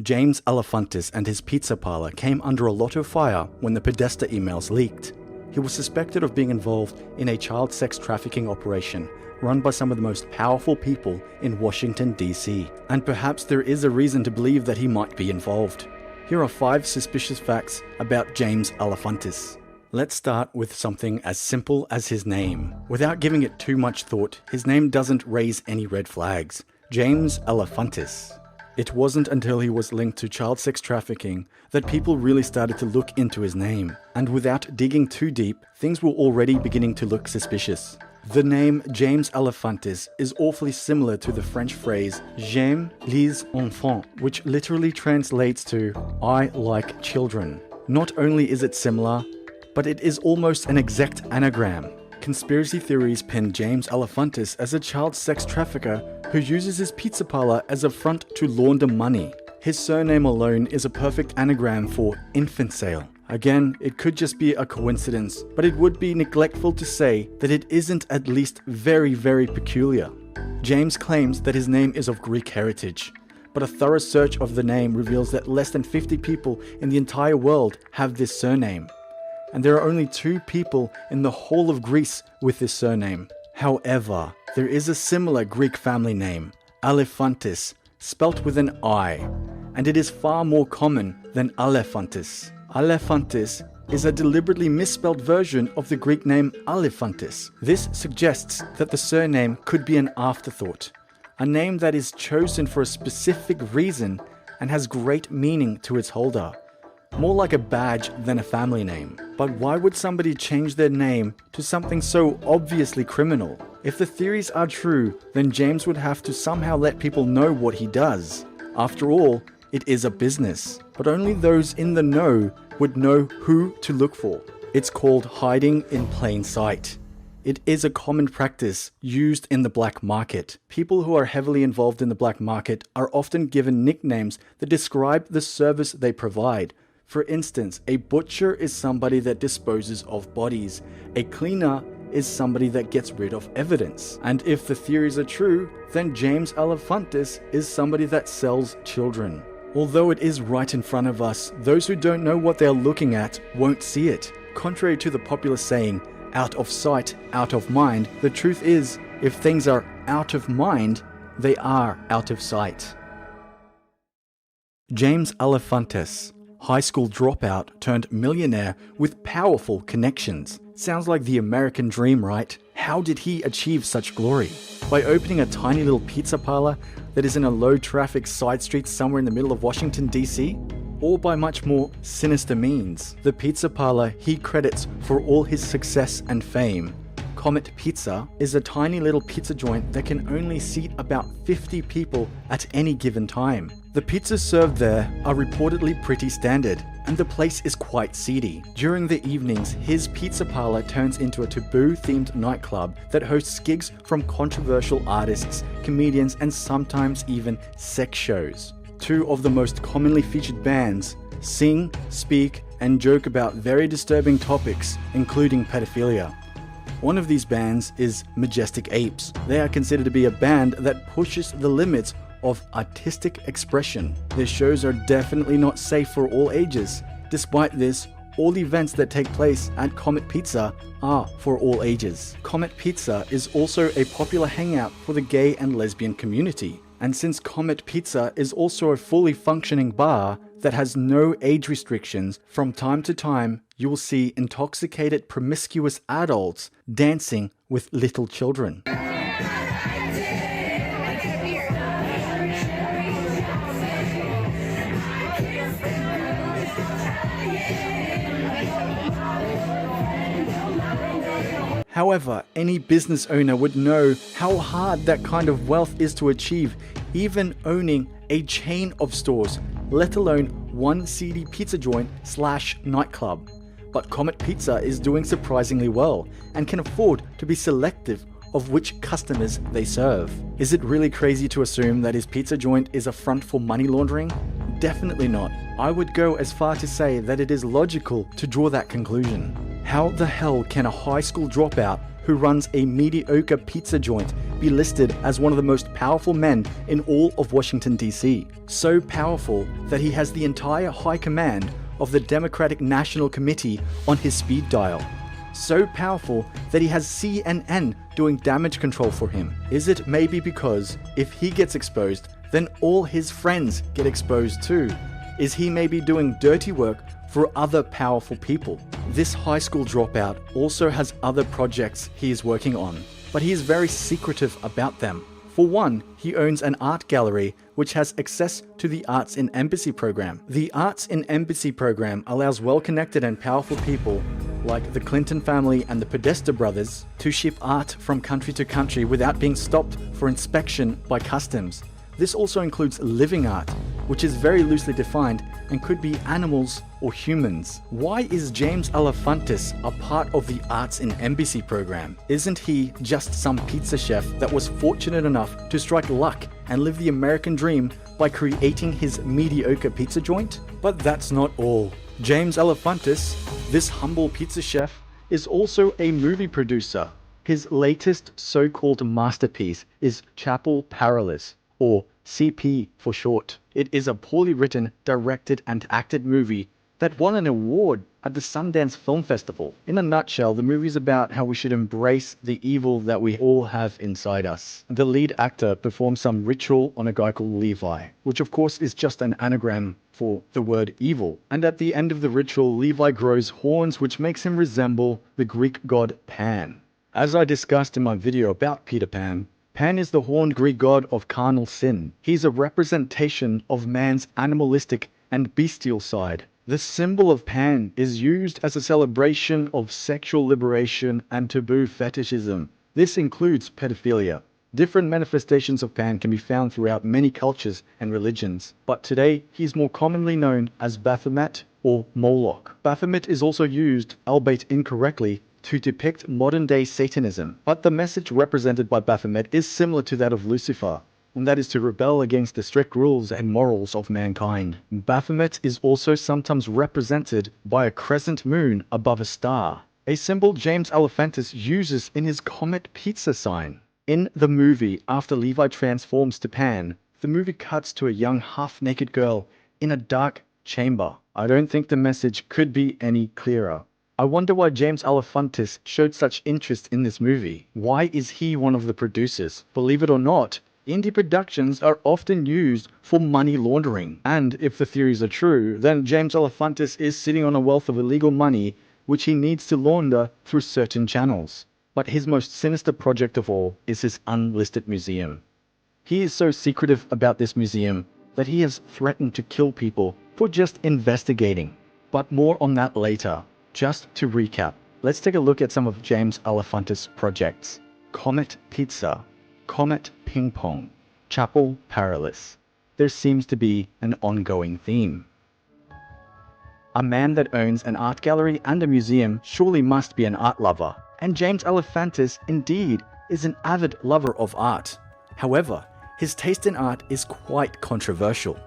James Alefantis and his pizza parlor came under a lot of fire when the Podesta emails leaked. He was suspected of being involved in a child sex trafficking operation run by some of the most powerful people in Washington, D.C. And perhaps there is a reason to believe that he might be involved. Here are 5 suspicious facts about James Alefantis. Let's start with something as simple as his name. Without giving it too much thought, his name doesn't raise any red flags. James Alefantis. It wasn't until he was linked to child sex trafficking that people really started to look into his name. And without digging too deep, things were already beginning to look suspicious. The name James Alefantis is awfully similar to the French phrase J'aime les enfants, which literally translates to I like children. Not only is it similar, but it is almost an exact anagram. Conspiracy theories pin James Alefantis as a child sex trafficker who uses his pizza parlor as a front to launder money. His surname alone is a perfect anagram for infant sale. Again, it could just be a coincidence, but it would be neglectful to say that it isn't at least very, very peculiar. James claims that his name is of Greek heritage, but a thorough search of the name reveals that less than 50 people in the entire world have this surname. And there are only 2 people in the whole of Greece with this surname. However, there is a similar Greek family name, Alefantis, spelt with an I, and it is far more common than Alefantis. Alefantis is a deliberately misspelled version of the Greek name Alefantis. This suggests that the surname could be an afterthought, a name that is chosen for a specific reason and has great meaning to its holder. More like a badge than a family name. But why would somebody change their name to something so obviously criminal? If the theories are true, then James would have to somehow let people know what he does. After all, it is a business, but only those in the know would know who to look for. It's called hiding in plain sight. It is a common practice used in the black market. People who are heavily involved in the black market are often given nicknames that describe the service they provide. For instance, a butcher is somebody that disposes of bodies. A cleaner is somebody that gets rid of evidence. And if the theories are true, then James Alefantis is somebody that sells children. Although it is right in front of us, those who don't know what they're looking at won't see it. Contrary to the popular saying, out of sight, out of mind, the truth is, if things are out of mind, they are out of sight. James Alefantis, high school dropout turned millionaire with powerful connections. Sounds like the American dream, right? How did he achieve such glory? By opening a tiny little pizza parlor that is in a low-traffic side street somewhere in the middle of Washington, D.C.? Or by much more sinister means? The pizza parlor he credits for all his success and fame, Comet Pizza, is a tiny little pizza joint that can only seat about 50 people at any given time. The pizzas served there are reportedly pretty standard, and the place is quite seedy. During the evenings, his pizza parlor turns into a taboo-themed nightclub that hosts gigs from controversial artists, comedians, and sometimes even sex shows. 2 of the most commonly featured bands sing, speak, and joke about very disturbing topics, including pedophilia. One of these bands is Majestic Apes. They are considered to be a band that pushes the limits of artistic expression. Their shows are definitely not safe for all ages. Despite this, all events that take place at Comet Pizza are for all ages. Comet Pizza is also a popular hangout for the gay and lesbian community. And since Comet Pizza is also a fully functioning bar that has no age restrictions, from time to time you will see intoxicated, promiscuous adults dancing with little children. However, any business owner would know how hard that kind of wealth is to achieve, even owning a chain of stores, let alone one seedy pizza joint / nightclub. But Comet Pizza is doing surprisingly well and can afford to be selective of which customers they serve. Is it really crazy to assume that his pizza joint is a front for money laundering? Definitely not. I would go as far to say that it is logical to draw that conclusion. How the hell can a high school dropout who runs a mediocre pizza joint, be listed as one of the most powerful men in all of Washington, D.C. So powerful that he has the entire high command of the Democratic National Committee on his speed dial. So powerful that he has CNN doing damage control for him. Is it maybe because if he gets exposed, then all his friends get exposed too? Is he maybe doing dirty work for other powerful people? This high school dropout also has other projects he is working on, but he is very secretive about them. For one, he owns an art gallery which has access to the Arts in Embassy program. The Arts in Embassy program allows well-connected and powerful people like the Clinton family and the Podesta brothers to ship art from country to country without being stopped for inspection by customs. This also includes living art, which is very loosely defined and could be animals or humans. Why is James Alefantis a part of the Arts in Embassy program? Isn't he just some pizza chef that was fortunate enough to strike luck and live the American dream by creating his mediocre pizza joint? But that's not all. James Alefantis, this humble pizza chef, is also a movie producer. His latest so-called masterpiece is Chapel Perilous, or CP for short. It is a poorly written, directed and acted movie that won an award at the Sundance Film Festival. In a nutshell, the movie is about how we should embrace the evil that we all have inside us. The lead actor performs some ritual on a guy called Levi, which of course is just an anagram for the word evil. And at the end of the ritual, Levi grows horns, which makes him resemble the Greek god Pan. As I discussed in my video about Peter Pan, Pan is the horned Greek god of carnal sin. He's a representation of man's animalistic and bestial side. The symbol of Pan is used as a celebration of sexual liberation and taboo fetishism. This includes pedophilia. Different manifestations of Pan can be found throughout many cultures and religions, but today he's more commonly known as Baphomet or Moloch. Baphomet is also used, albeit incorrectly, to depict modern-day Satanism, but the message represented by Baphomet is similar to that of Lucifer, and that is to rebel against the strict rules and morals of mankind. Baphomet is also sometimes represented by a crescent moon above a star, a symbol James Alefantis uses in his Comet Pizza sign. In the movie, after Levi transforms to Pan, the movie cuts to a young half-naked girl in a dark chamber. I don't think the message could be any clearer. I wonder why James Alefantis showed such interest in this movie. Why is he one of the producers? Believe it or not, indie productions are often used for money laundering. And if the theories are true, then James Alefantis is sitting on a wealth of illegal money which he needs to launder through certain channels. But his most sinister project of all is his unlisted museum. He is so secretive about this museum that he has threatened to kill people for just investigating. But more on that later. Just to recap, let's take a look at some of James Alefantis' projects. Comet Pizza, Comet Ping Pong, Chapel Perilous. There seems to be an ongoing theme. A man that owns an art gallery and a museum surely must be an art lover. And James Alefantis, indeed, is an avid lover of art. However, his taste in art is quite controversial.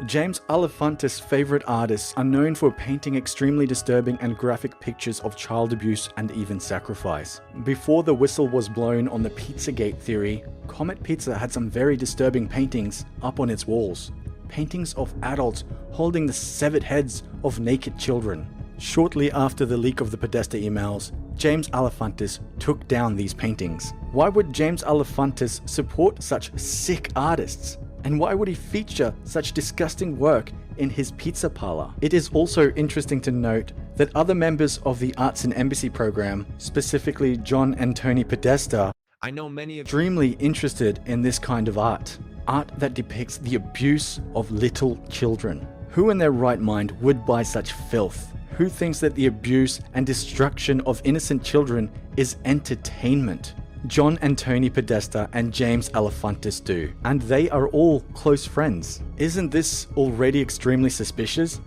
James Alefantis' favorite artists are known for painting extremely disturbing and graphic pictures of child abuse and even sacrifice. Before the whistle was blown on the Pizzagate theory, Comet Pizza had some very disturbing paintings up on its walls. Paintings of adults holding the severed heads of naked children. Shortly after the leak of the Podesta emails, James Alefantis took down these paintings. Why would James Alefantis support such sick artists? And why would he feature such disgusting work in his pizza parlor? It is also interesting to note that other members of the Arts in Embassy program, specifically John and Tony Podesta, I know many of extremely interested in this kind of art. Art that depicts the abuse of little children. Who in their right mind would buy such filth? Who thinks that the abuse and destruction of innocent children is entertainment? John and Tony Podesta and James Alefantis do, and they are all close friends. Isn't this already extremely suspicious?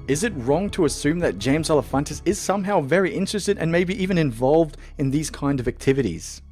Is it wrong to assume that James Alefantis is somehow very interested and maybe even involved in these kind of activities?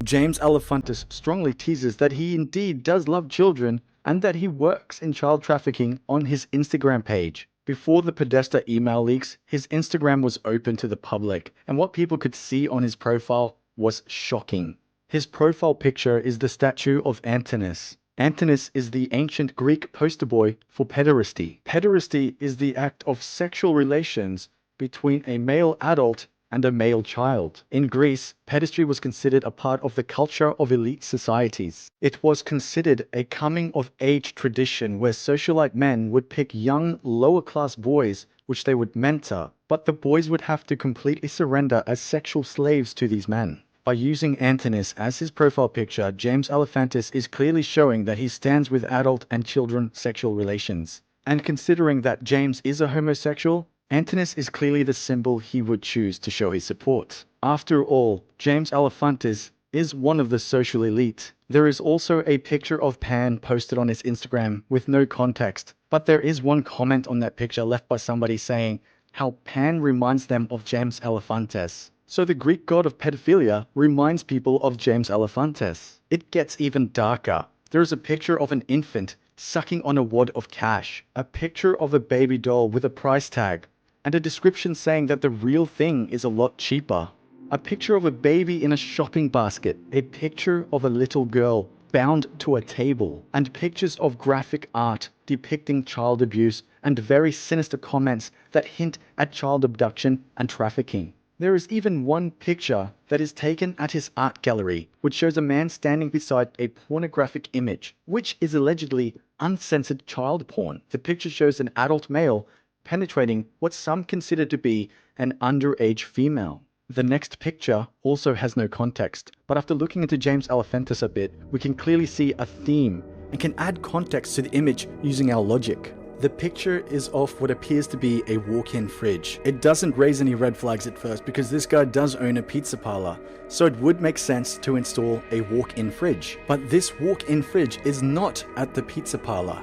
James Alefantis strongly teases that he indeed does love children and that he works in child trafficking on his Instagram page. Before the Podesta email leaks, his Instagram was open to the public, and what people could see on his profile was shocking. His profile picture is the statue of Antinous. Antinous is the ancient Greek poster boy for pederasty. Pederasty is the act of sexual relations between a male adult and a male child. In Greece, pederasty was considered a part of the culture of elite societies. It was considered a coming-of-age tradition where socialite men would pick young, lower-class boys which they would mentor, but the boys would have to completely surrender as sexual slaves to these men. By using Antinous as his profile picture, James Alefantis is clearly showing that he stands with adult and children sexual relations. And considering that James is a homosexual, Antinous is clearly the symbol he would choose to show his support. After all, James Alefantis is one of the social elite. There is also a picture of Pan posted on his Instagram with no context, but there is one comment on that picture left by somebody saying how Pan reminds them of James Alefantis. So the Greek god of pedophilia reminds people of James Alefantis. It gets even darker. There is a picture of an infant sucking on a wad of cash, a picture of a baby doll with a price tag, and a description saying that the real thing is a lot cheaper. A picture of a baby in a shopping basket, a picture of a little girl bound to a table, and pictures of graphic art depicting child abuse and very sinister comments that hint at child abduction and trafficking. There is even one picture that is taken at his art gallery, which shows a man standing beside a pornographic image, which is allegedly uncensored child porn. The picture shows an adult male penetrating what some consider to be an underage female. The next picture also has no context, but after looking into James Alefantis a bit, we can clearly see a theme and can add context to the image using our logic. The picture is of what appears to be a walk-in fridge. It doesn't raise any red flags at first because this guy does own a pizza parlor, so it would make sense to install a walk-in fridge. But this walk-in fridge is not at the pizza parlor.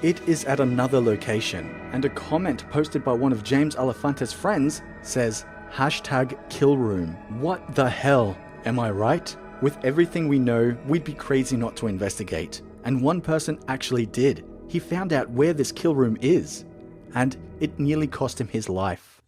It is at another location, and a comment posted by one of James Alefantis' friends says, #killroom. What the hell? Am I right? With everything we know, we'd be crazy not to investigate. And one person actually did. He found out where this kill room is, and it nearly cost him his life.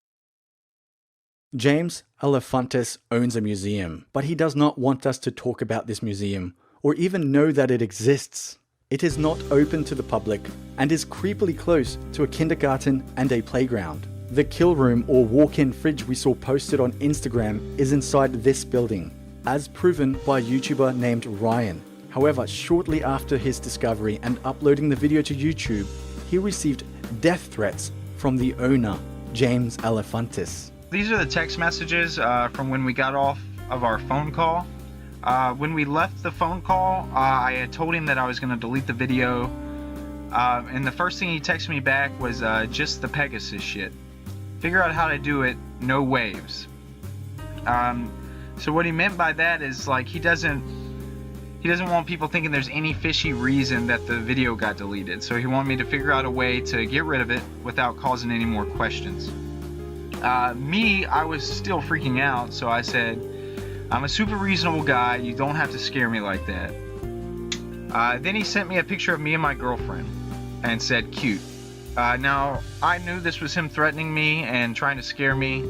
James Alefantis owns a museum, but he does not want us to talk about this museum, or even know that it exists. It is not open to the public, and is creepily close to a kindergarten and a playground. The kill room or walk-in fridge we saw posted on Instagram is inside this building, as proven by a YouTuber named Ryan. However, shortly after his discovery and uploading the video to YouTube, he received death threats from the owner, James Alefantis. These are the text messages from when we got off of our phone call. When we left the phone call, I had told him that I was going to delete the video, and the first thing he texted me back was just the Pegasus shit. Figure out how to do it, no waves. So what he meant by that is like he doesn't want people thinking there's any fishy reason that the video got deleted. So he wanted me to figure out a way to get rid of it without causing any more questions. I was still freaking out, so I said, I'm a super reasonable guy, you don't have to scare me like that. Then he sent me a picture of me and my girlfriend and said, cute. Now, I knew this was him threatening me and trying to scare me,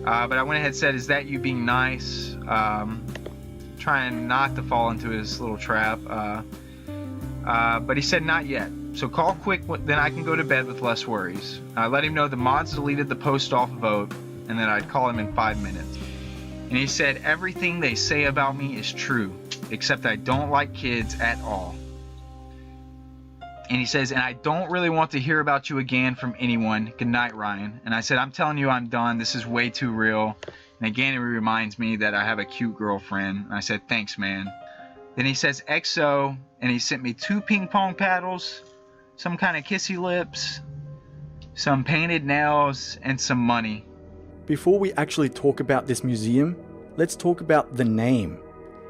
but I went ahead and said, is that you being nice? Trying not to fall into his little trap, but he said not yet, so call quick, then I can go to bed with less worries. I let him know the mods deleted the post off vote and that I'd call him in 5 minutes. And he said everything they say about me is true, except I don't like kids at all. And he says, and I don't really want to hear about you again from anyone. Good night, Ryan. And I said, I'm telling you, I'm done. This is way too real. And again, it reminds me that I have a cute girlfriend. And I said, thanks, man. Then he says XO, and he sent me 2 ping pong paddles, some kind of kissy lips, some painted nails, and some money. Before we actually talk about this museum, let's talk about the name.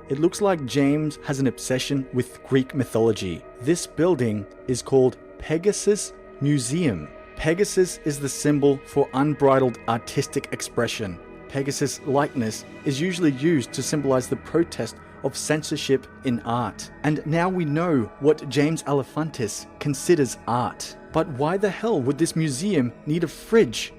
It looks like James has an obsession with Greek mythology. This building is called Pegasus Museum. Pegasus is the symbol for unbridled artistic expression. Pegasus likeness is usually used to symbolize the protest of censorship in art. And now we know what James Alefantis considers art. But why the hell would this museum need a fridge?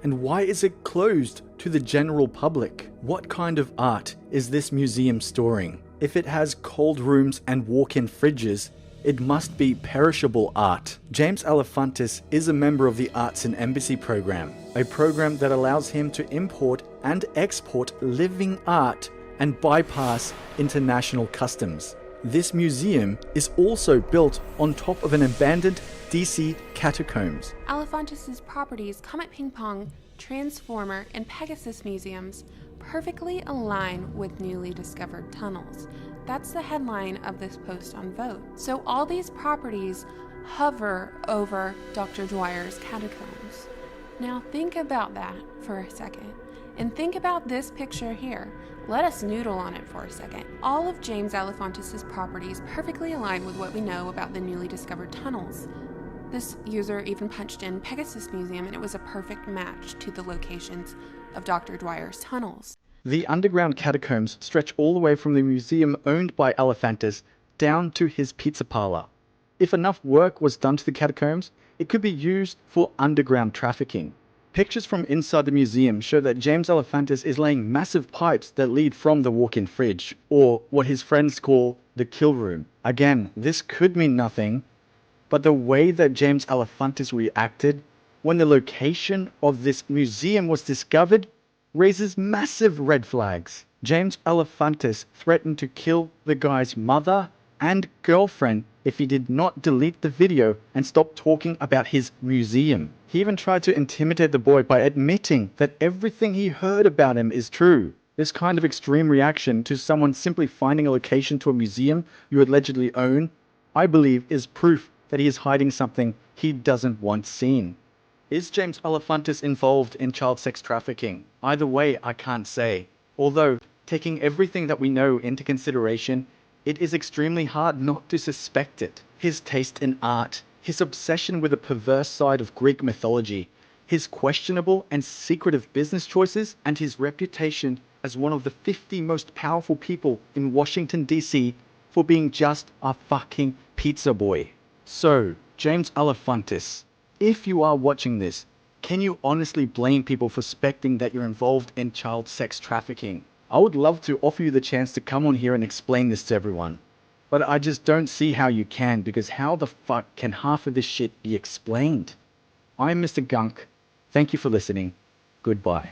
And why is it closed to the general public? What kind of art is this museum storing? If it has cold rooms and walk-in fridges, it must be perishable art. James Alefantis is a member of the Arts and Embassy program, a program that allows him to import and export living art and bypass international customs. This museum is also built on top of an abandoned DC catacombs. Alefantis' properties, Comet Ping Pong, Transformer, and Pegasus museums perfectly align with newly discovered tunnels. That's the headline of this post on Vote. So all these properties hover over Dr. Dwyer's catacombs. Now think about that for a second. And think about this picture here. Let us noodle on it for a second. All of James Alefantis' properties perfectly align with what we know about the newly discovered tunnels. This user even punched in Pegasus Museum, and it was a perfect match to the locations of Dr. Dwyer's tunnels. The underground catacombs stretch all the way from the museum owned by Alefantis down to his pizza parlor. If enough work was done to the catacombs, it could be used for underground trafficking. Pictures from inside the museum show that James Alefantis is laying massive pipes that lead from the walk-in fridge, or what his friends call the kill room. Again, this could mean nothing, but the way that James Alefantis reacted when the location of this museum was discovered raises massive red flags. James Alefantis threatened to kill the guy's mother and girlfriend if he did not delete the video and stop talking about his museum. He even tried to intimidate the boy by admitting that everything he heard about him is true. This kind of extreme reaction to someone simply finding a location to a museum you allegedly own, I believe, is proof that he is hiding something he doesn't want seen. Is James Alefantis involved in child sex trafficking? Either way, I can't say. Although, taking everything that we know into consideration, it is extremely hard not to suspect it. His taste in art, his obsession with a perverse side of Greek mythology, his questionable and secretive business choices, and his reputation as one of the 50 most powerful people in Washington, D.C. for being just a fucking pizza boy. So, James Alefantis, if you are watching this, can you honestly blame people for suspecting that you're involved in child sex trafficking? I would love to offer you the chance to come on here and explain this to everyone. But I just don't see how you can, because how the fuck can half of this shit be explained? I'm Mr. Gunk. Thank you for listening. Goodbye.